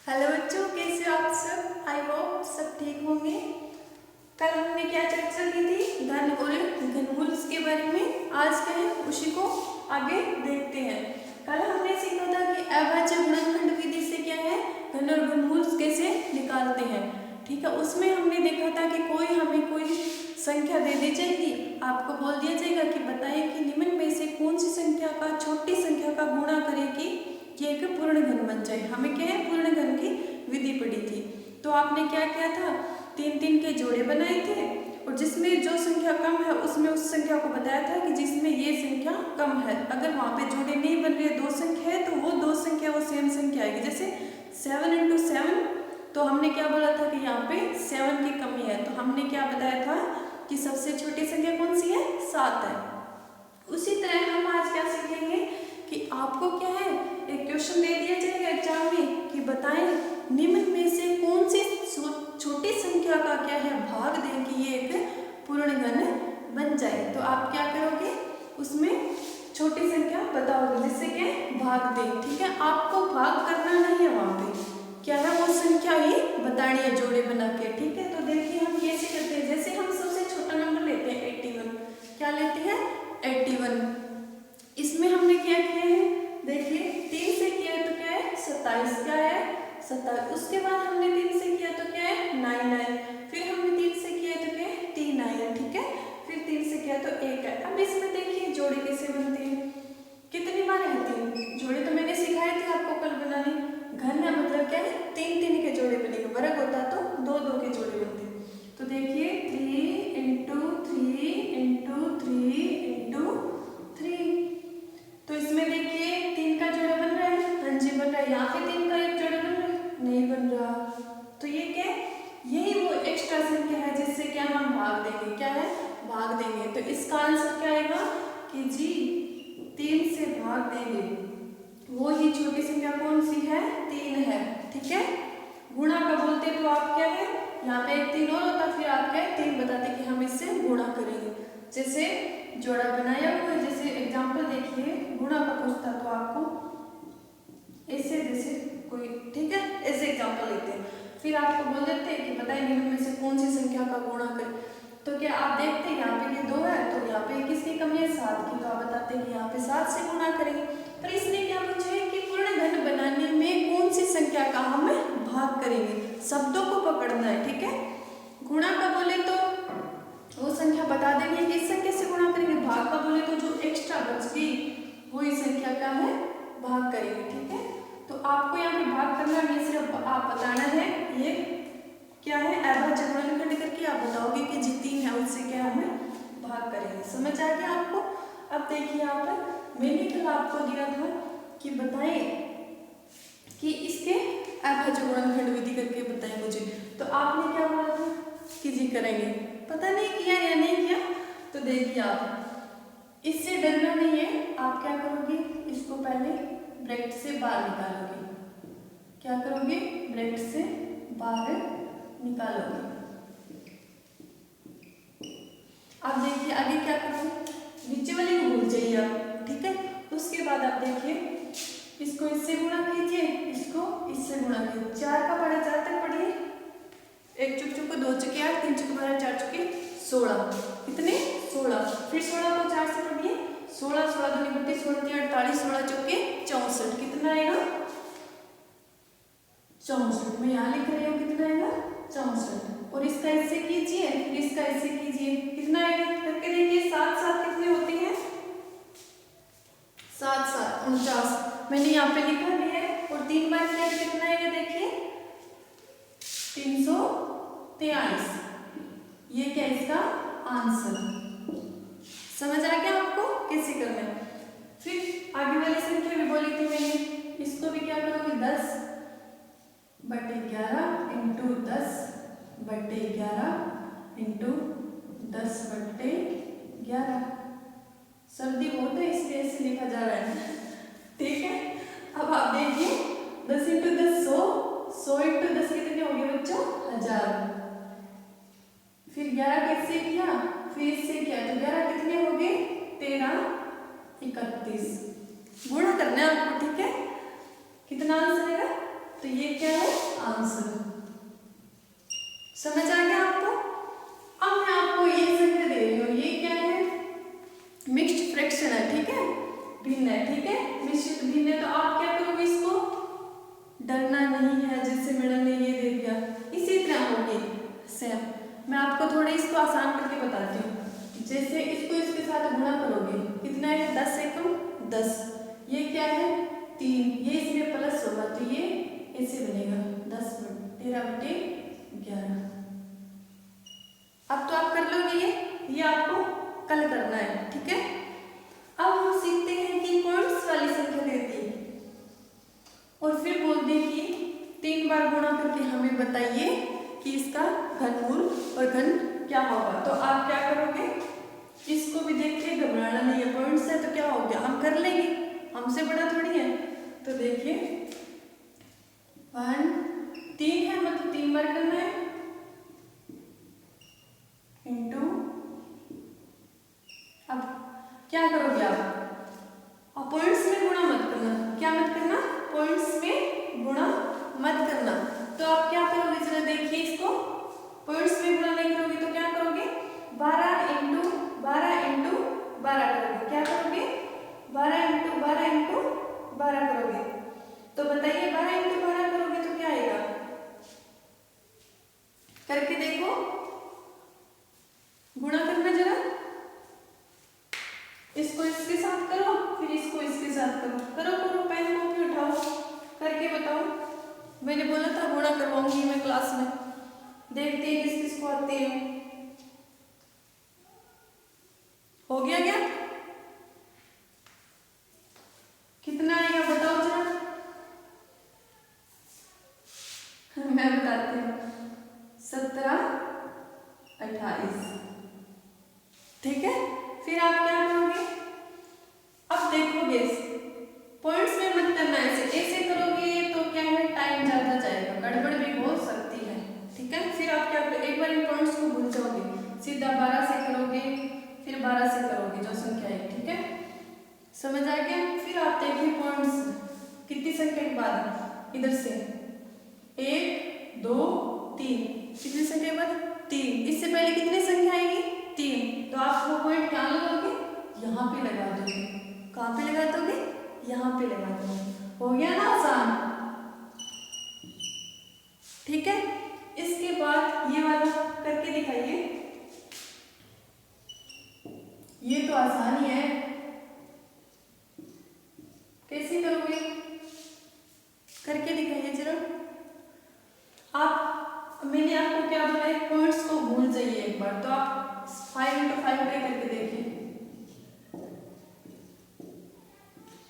Hello बच्चों, कैसे हो आप सब। आई होप सब ठीक होंगे। कल हमने क्या चर्चा की थी, धन और घनमूल के बारे में। आज क्या है उसी को आगे देखते हैं। कल हमने सीखा था कि अभाज्य गुणनखंड विधि से क्या है धन और घनमूल कैसे निकालते हैं। ठीक है, उसमें हमने देखा था कि हमें कोई संख्या दे दी जाएगी, आपको बोल दिया जाएगा कि बताइए कि निम्न में से कौन सी संख्या का छोटी संख्या का गुणा करेगी ये एक पूर्ण घन बन जाए। हमें क्या है पूर्ण घन की विधि पड़ी थी। तो आपने क्या किया था, 3-3 के जोड़े बनाए थे और जिसमें जो संख्या कम है उसमें उस संख्या को बताया था कि जिसमें ये संख्या कम है। अगर वहाँ पे जोड़े नहीं बन रहे, दो संख्या है, तो वो दो संख्या वो सेम संख्या आएगी। जैसे 7 × 7, तो हमने क्या बोला था कि यहाँ पे 7 की कमी है, तो हमने क्या बताया था कि सबसे छोटी संख्या कौन सी है, 7 है। उसी तरह हम आज क्या सीखेंगे कि आपको क्या है एक क्वेश्चन दे दिया जाएगा एग्जाम में कि बताएं निम्न में से कौन सी छोटी संख्या का क्या है भाग दें कि ये एक पूर्ण घन बन जाए। तो आप क्या करोगे, उसमें छोटी संख्या बताओगे जिससे क्या भाग दें। ठीक है, आपको भाग करना नहीं है, वहां पे क्या है वो संख्या ही बतानी है जोड़े बना के। ठीक है, तो देखिए हम कैसे करते हैं। जैसे हम सबसे छोटा नंबर लेते हैं 81। क्या लेते हैं 81। इसमें हमने क्या किया है, देखिए 3 से किया है तो क्या है 27, क्या है 27। उसके बाद हमने 3 से किया तो क्या है 9 9, फिर हमने 3 से किया तो क्या है 3 9, ठीक है, फिर 3 से किया तो 1 है। अब इसमें देखिए जोड़े कैसे बनते हैं, कितनी बार है 3 जोड़े, तो मैंने सिखाए थे आपको कल बनाने। घन है मतलब क्या है 3-3 के जोड़े बनेंगे, वर्ग होता तो 2-2 के जोड़े बनते। तो देखिए 3 × 3 × 3 × 3, तो इसमें देखिए 3 का जोड़ा बन रहा है, हाँ जी बन रहा है। यहाँ पे 3 का एक जोड़ा बन रहा है, नहीं बन रहा। तो ये क्या है, यही वो एक्स्ट्रा संख्या है जिससे क्या हम भाग देंगे, क्या है भाग देंगे। तो इसका आंसर क्या आएगा कि जी 3 से भाग देंगे, वो ही छोटी संख्या कौन सी है 3 है। ठीक है, गुणा का बोलते तो आप क्या है यहाँ पे एक 3 और होता, फिर आप क्या 3 बताते कि हम इससे गुणा करेंगे। जैसे जोड़ा बनाया हुआ है, जैसे एग्जांपल देखिए गुणा का पूछता तो आपको ऐसे जैसे कोई, ठीक है ऐसे एग्जांपल लेते हैं, फिर आपको बोल देते हैं कि बताइए निम्न में से कौन सी संख्या का गुणा करें। तो क्या आप देखते हैं यहाँ पे ये 2 है, तो यहाँ पे किसकी कमी है 7 की, तो आप बताते हैं कि यहाँ पे 7 से गुणा करेंगे। पर इसने क्या पूछा है कि पूर्ण घन बनाने में कौन सी संख्या का हम भाग करेंगे, शब्दों को पकड़ना है। ठीक है, गुणा का बोले तो वो संख्या बता देंगे कि इस संख्या से गुणा करेंगे, भाग का बोले तो जो एक्स्ट्रा बच गई वही संख्या का है भाग करेंगे। ठीक है, तो आपको यहाँ पे भाग करना नहीं, सिर्फ आप बताना है ये क्या है अभाज्य गुणनखंड करके आप बताओगे कि जी 3 है उससे क्या हमें भाग करेंगे। समझ आ गया आपको। अब देखिए यहाँ पर मैंने कल आपको दिया था कि बताएं कि इसके अभाज्य गुणनखंड विधि करके बताएं मुझे, तो आपने क्या बोला था कि जी करेंगे, पता नहीं किया या नहीं किया। तो देखिए आप इससे डरना नहीं है, आप क्या करोगे इसको पहले ब्रैकेट से बाहर निकालोगे, क्या करोगे ब्रैकेट से बाहर निकालोगे। अब देखिए आगे क्या करोगे, नीचे वाले को भूल जाइए आप। ठीक है, उसके बाद आप देखिए इसको इससे गुणा कीजिए, इसको इससे गुणा कीजिए। 4 का पढ़ा 4 तक पढ़िए, 1 चुक चुक 2 चुके 8, 3 चुक 12, 4 चुके 16, कितने 16। फिर 16 को 4 से पढ़िए, 16 16 दूनी 32, 16 3 48, 16 चौके 64, कितना आएगा 64। मैं यहाँ लिख रही हूँ कितना आएगा 64। और इसका इससे कीजिए, फिर इसका इससे कीजिए, कितना आएगा करके देखिए। 7 7 कितने होते हैं 7 7 49, मैंने यहाँ पे लिखा भी है। और 3 बार किया कितना आएगा देखिए 343। ये क्या इसका आंसर। समझ आ गया आपको कैसे करना है। फिर आगे वाली संख्या भी बोली थी मैंने, इसको भी क्या करोगे 10/11 × 10/11 × 10/11। सर्दी बहुत है इसलिए ऐसे लिखा जा रहा है। ठीक है, अब आप देखिए 10 × 10 100, 100 × 10 कितने हो गए बच्चों 1000। फिर 11 कैसे किया, फिर इससे किया तो 11 कितने हो गए 13 31। गुणा करना है आपको। ठीक है, कितना आंसर आएगा तो ये क्या है आंसर। समझ आ गया आपको। अब मैं आपको ये संख्या दे रही हूँ, ये क्या है मिक्स्ड फ्रैक्शन है, ठीक है, भिन्न है, ठीक है, मिश्रित भिन्न है। तो आप क्या करोगे, इसको डरना नहीं है, जैसे मैडम ने ये दे दिया इसी तरह होगी सेम। मैं आपको थोड़े इसको आसान करके बताती हूँ। जैसे इसको इसके साथ गुणा करोगे, कितना है 10 एकम 10, ये क्या है 3, ये इसमें प्लस होगा तो ये ऐसे बनेगा 10/13/11। अब तो आप कर लोगे, ये आपको कल करना है, ठीक है। अब हम सीखते हैं कि पॉइंट्स वाली संख्या देती है और फिर बोलते हैं कि 3 बार गुणा करके हमें बताइए कि इसका घनमूल और घन क्या होगा। तो आप क्या करोगे, इसको भी देख के घबराना नहीं है, पॉइंट्स है तो क्या हो गया, हम कर लेंगे, हमसे बड़ा थोड़ी है। तो देखिए 3 है, मतलब 3 बार करना है, इंटू। अब क्या करोगे आप पॉइंट्स में गुणा मत करना, क्या मत करना, पॉइंट्स में गुणा मत करना। तो आप क्या करोगे, जरा देखिए इसको, पॉइंट्स में गुणा नहीं करोगे तो क्या करोगे, 12 इंटू 12 इंटू 12 करोगे, क्या करोगे 12 इंटू 12 इंटू 12 करोगे। तो बताइए 12 इंटू 12 करोगे तो क्या आएगा, करके देखो, गुणा करना जरा, इसको इसके साथ करो, फिर इसको इसके साथ करो, करो करो, पेन कॉपी उठाओ, करके बताओ। मैंने बोला था गुणा करवाऊंगी मैं क्लास में, देखते हैं किस किस को आते हैं। हो गया क्या, कितना आएगा बताओ जरा, मैं बताती हूँ, 17 28, ठीक है। फिर आप क्या करोगे, अब देखोगे पॉइंट्स में मत करना, ऐसे करोगे तो क्या है टाइम ज्यादा जाएगा, गड़बड़ भी हो सकती है, ठीक है। फिर आप क्या करोगे, एक बार इन पॉइंट्स को भूल जाओगे, सीधा 12 से करोगे, फिर 12 से करोगे जो संख्या है, ठीक है, समझ आ गया। फिर आप देखिए पॉइंट्स कितनी संख्या के बाद, इधर से 1 2 3, कितनी संख्या के बाद 3, इससे पहले कितनी संख्या आएगी 3, तो आप वो पॉइंट कहाँ लगाओगे, यहाँ पे लगा दोगे, कहाँ पे लगा दोगे, यहाँ पे लगा दोगे। हो गया ना आसान, ठीक है। इसके बाद ये वाला करके दिखाइए, ये तो आसान ही है, कैसे करोगे करके दिखाइए जरा। आप, मैंने आपको क्या बोला है, पॉइंट्स को भूल जाइए एक बार, तो आप 5 इंटू 5 करके देखिए,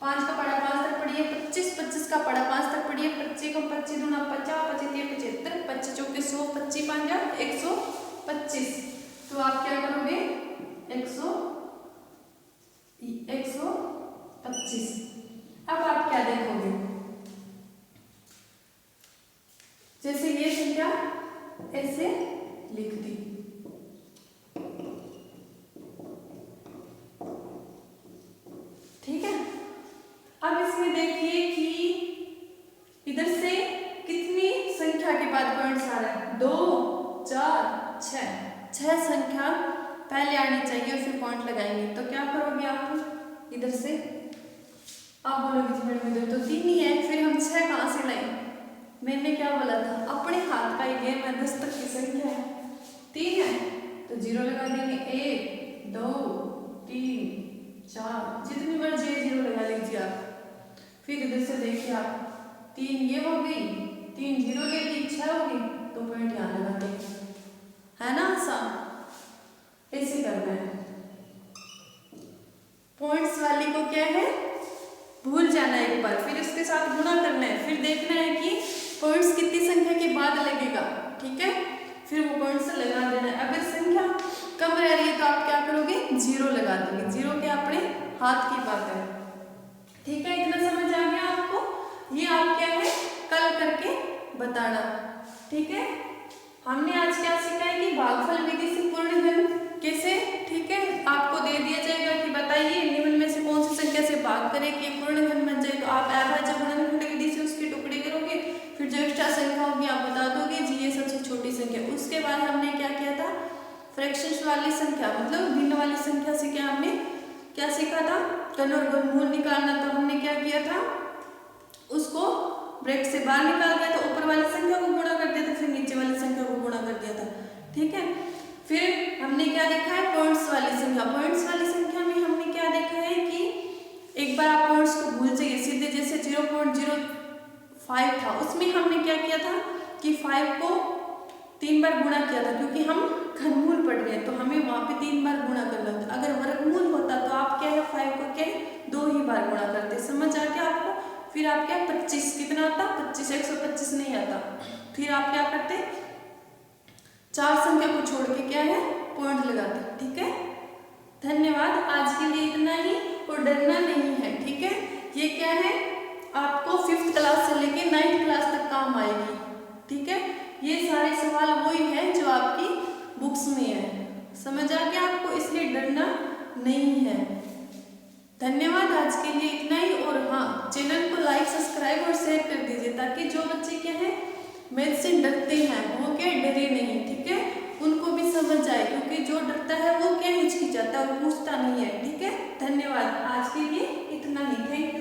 5 का पढ़ा 5 तक पढ़िए, 25 25 का पढ़ा 5 तक पढ़िए, 25 को 25 दूना 50, 25 75, 25 चौके 100, 25 5 125। तो आप क्या करोगे 125। अब आप क्या देखोगे, जैसे ये संख्या ऐसे लिख दी, ठीक है। अब इसमें देखिए कि इधर से कितनी संख्या के बाद पॉइंट्स आ रहा है, 2 4 6 संख्या पहले आनी चाहिए और फिर पॉइंट लगाएंगे। तो क्या करोगे आप, इधर से आप बोलोगे जी मैडम इधर तो 3 ही है, फिर हम 6 कहाँ से लाएं। मैंने क्या बोला था, अपने हाथ का ही गेम है, 10 तक की संख्या है, 3 है तो 0 लगा देंगे, 1 2 3 4, जितनी मर्जी 0 लगा लीजिए आप। फिर इधर से देखिए आप 3 ये हो गई, 3 0 ले ली, 6 हो गई, तो पॉइंट यहाँ लगा देंगे, है ना आसान, ऐसे करना है। पॉइंट्स वाली को क्या है भूल जाना है एक बार, फिर उसके साथ गुणा करना है, फिर देखना है कि पॉइंट्स कितनी संख्या के बाद लगेगा, ठीक है, फिर वो पॉइंट्स लगा देना है। अगर संख्या कम रह रही है तो आप क्या करोगे 0 लगा दोगे, 0 के अपने हाथ की बात है, ठीक है। इतना समझ आ गया आपको, ये आप क्या है कल करके बताना, ठीक है। हमने आज क्या सीखा है कि भागफल विधि से पूर्ण घन कैसे, ठीक है, आपको दे दिया जाएगा कि बताइए निम्न में से कौन सी संख्या से भाग करें कि पूर्ण घन बन जाए, तो आप अभाज्य गुणनखंड विधि से उसके टुकड़े करोगे, फिर जो एक्स्ट्रा संख्या होगी आप बता दोगे जी ये सबसे छोटी संख्या। उसके बाद हमने क्या किया था, फ्रैक्शंस वाली संख्या मतलब भिन्न वाली संख्या से क्या हमने क्या सीखा था, घन और घनमूल निकालना। तो हमने क्या किया था, उसको ब्रैकेट से बाहर निकाल दिया था, ऊपर वाली संख्या को गुणा कर दिया था, फिर नीचे वाली संख्या को गुणा कर दिया था। ठीक है, फिर हमने क्या देखा है, पॉइंट्स वाली संख्या। पॉइंट्स वाली संख्या में हमने क्या देखा है कि एक बार आप पॉइंट्स को भूल जाइए, सीधे जैसे 0.05 था उसमें हमने क्या किया था कि 5 को 3 बार गुणा किया था, क्योंकि हम घनमूल पढ़ रहे हैं तो हमें वहां पे 3 बार गुणा करना होता। अगर वर्गमूल होता तो आप क्या है 5 को क्या 2 ही बार गुणा करते। समझ आ गया आपको। फिर आप क्या 25 कितना आता, 25 125 नहीं आता। फिर आप क्या करते, 4 संख्या को छोड़ के क्या है पॉइंट लगाते। ठीक है, धन्यवाद। आज के लिए इतना ही और डरना नहीं है। ठीक है, ये क्या है आपको 5th क्लास से लेके 9th क्लास तक काम आएगी। ठीक है, ये सारे सवाल वही है जो आपकी बुक्स में है। समझ आ गया आपको, इसलिए डरना नहीं है। धन्यवाद, आज के लिए इतना ही। और हाँ, चैनल को लाइक सब्सक्राइब और शेयर कर दीजिए ताकि जो बच्चे क्या है मैथ से डरते हैं वो क्या डरे नहीं। ठीक है, उनको भी समझ आए, क्योंकि जो डरता है वो क्या हिचकिचाता है, वो पूछता नहीं है। ठीक है, धन्यवाद, आज के लिए इतना ही। Thank you.